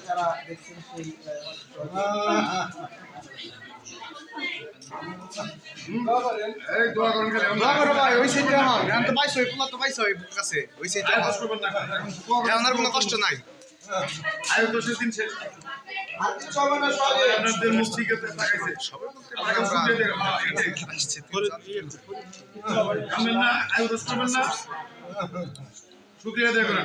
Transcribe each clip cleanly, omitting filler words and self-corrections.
যারা দেখছেন সেই কোনো কষ্ট নাই। শুক্রিয়া দেখুন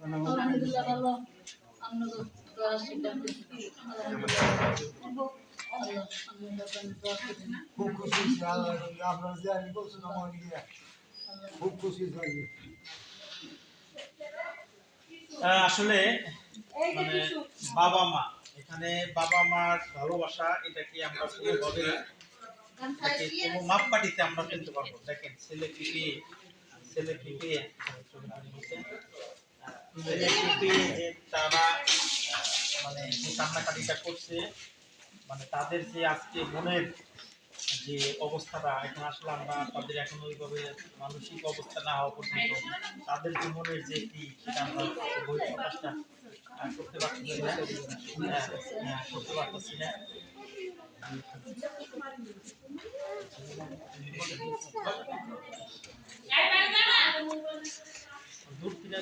আলহামদুলিল্লাহ ভালো আমরা তো দোয়া শিখতে খুব খুশি আপনার যে আমি বলছেন আমার গিয়া খুব খুশি আসলে মানে বাবা মা এখানে বাবা মার ভালোবাসা এটা কি আমরা কোনোভাবে কোনো মাপকাঠিতে আমরা ফেলতে পারবো। দেখেন ছেলে পিপি যে তারা মানে যে কান্নাকাটিটা করছে মানে তাদের যে আজকে মনের যে অবস্থাটা এখন আসলে আমরা তাদের এখন ওইভাবে মানসিক অবস্থা না হওয়া পর্যন্ত তাদের যে মনের যে কি সেটা আমরা বই প্রকাশটা করতে পারছি না দূর থেকে